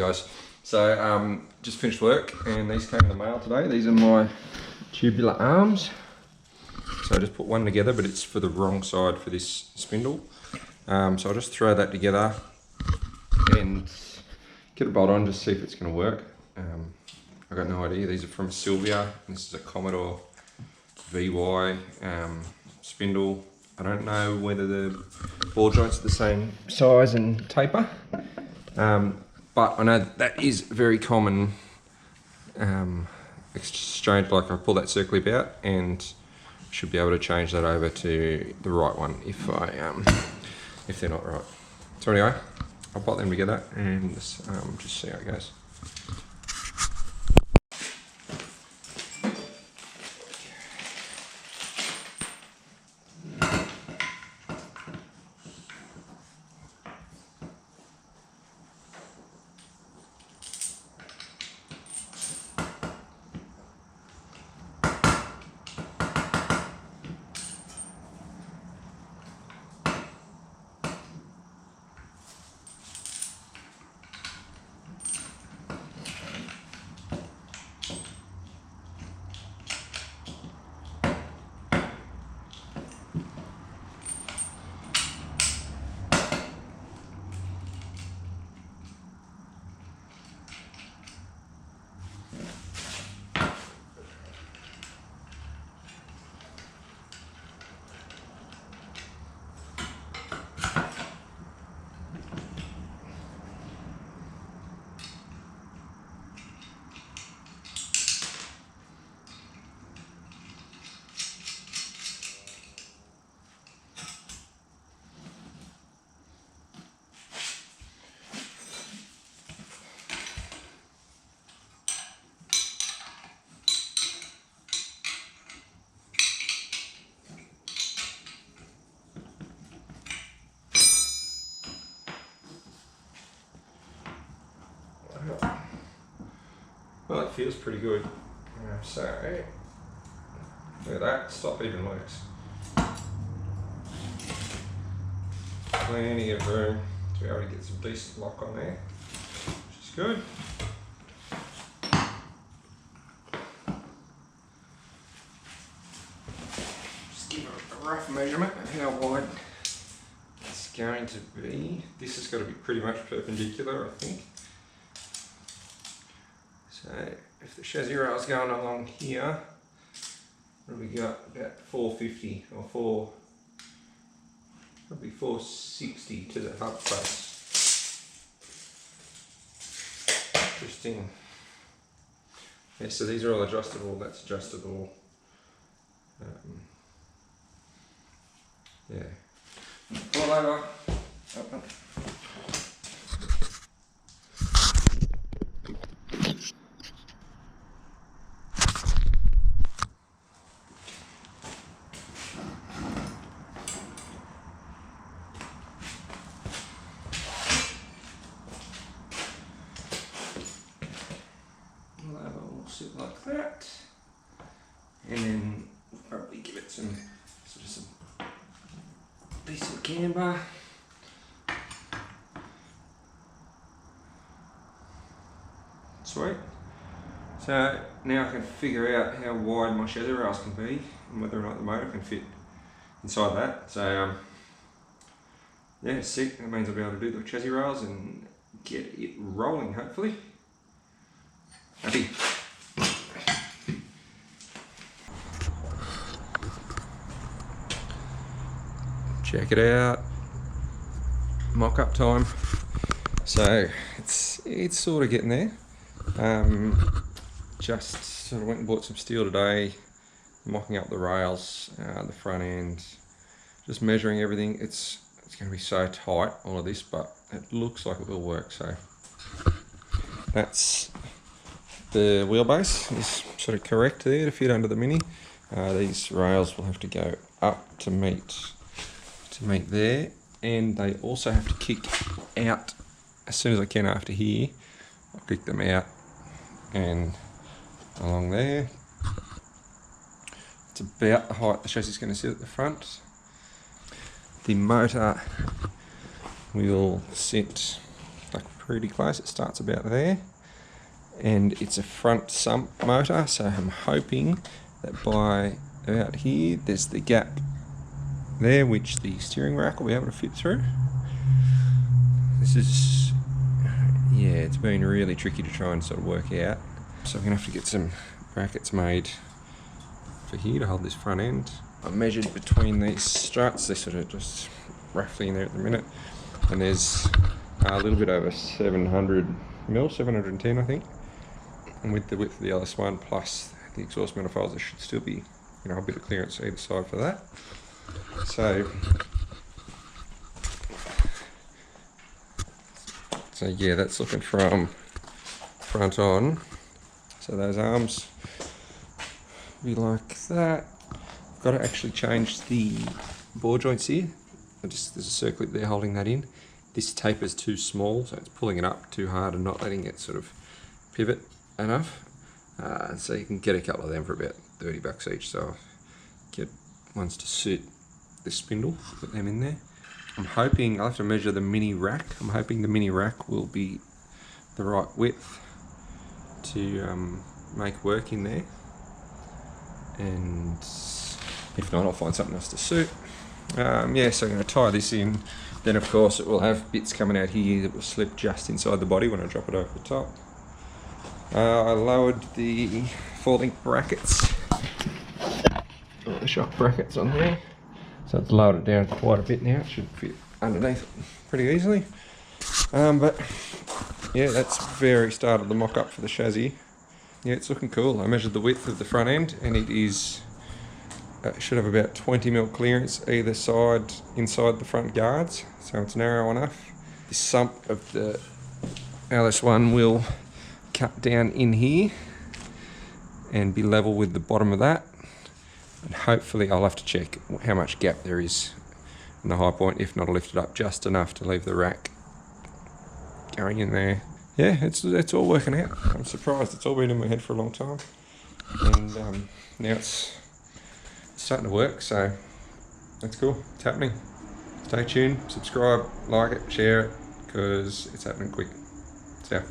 guys. So just finished work and these came in the mail today. These are my tubular arms. So I just put one together, but it's for the wrong side for this spindle. So I'll just throw that together and get a bolt on, just see if it's going to work. I've got no idea. These are from Sylvia. This is a Commodore VY spindle. I don't know whether the ball joints are the same size and taper, but I know that is very common exchange. Like I pull that circle clip out and should be able to change that over to the right one if they're not right. So anyway, I'll put them together and just see how it goes. Well, it feels pretty good. So, look at that, stop even works. Plenty of room to be able to get some decent lock on there, which is good. Just give it a rough measurement of how wide it's going to be. This has got to be pretty much perpendicular, I think. So if the chassis rail's going along here, what have we got? About 450 or probably 460 to the hub face. Interesting. Yeah, so these are all adjustable, that's adjustable. Yeah. Pull over. Up. Sit like that, and then we'll probably give it some decent camber. Sweet. So now I can figure out how wide my chassis rails can be and whether or not the motor can fit inside that. So yeah, sick. That means I'll be able to do the chassis rails and get it rolling, hopefully. Happy. Check it out, mock-up time. So it's sort of getting there. Just sort of went and bought some steel today, mocking up the rails, the front end, just measuring everything. It's going to be so tight, all of this, but it looks like it will work. So that's the wheelbase is sort of correct there to fit under the Mini. These rails will have to go up to meet there, and they also have to kick out as soon as I can after here. I'll kick them out and along there. It's about the height the chassis is going to sit at the front. The motor will sit like pretty close. It starts about there. And it's a front sump motor, so I'm hoping that by about here, there's the gap there, which the steering rack will be able to fit through. This is, yeah, it's been really tricky to try and sort of work out. So I'm gonna have to get some brackets made for here to hold this front end. I measured between these struts, they're sort of just roughly in there at the minute. And there's a little bit over 700 mil, 710 I think. And with the width of the LS1 plus the exhaust manifolds, there should still be, you know, a bit of clearance either side for that. So yeah, that's looking from front on. So those arms be like that. I've got to actually change the bore joints here. There's a circlip there holding that in. This taper's too small, so it's pulling it up too hard and not letting it sort of pivot enough. So you can get a couple of them for about $30 each. So I'll get ones to suit the spindle, put them in there. I'm hoping, I'll have to measure the mini rack. I'm hoping the mini rack will be the right width to make work in there. And if not, I'll find something else to suit. Yeah, so I'm going to tie this in. Then of course it will have bits coming out here that will slip just inside the body when I drop it over the top. I lowered the four-link brackets, the shock brackets on there, so it's lowered it down quite a bit now. It should fit underneath pretty easily. But yeah, that's very start of the mock-up for the chassis. Yeah, it's looking cool. I measured the width of the front end, and it is should have about 20 mil clearance either side inside the front guards, so it's narrow enough. The sump of the LS1 will cut down in here and be level with the bottom of that, and hopefully I'll have to check how much gap there is in the high point. If not, I'll lift it up just enough to leave the rack going in there. Yeah, it's all working out. I'm surprised. It's all been in my head for a long time, and now it's starting to work, so that's cool. It's happening. Stay tuned, subscribe, like it, share it, because it's happening quick. See ya.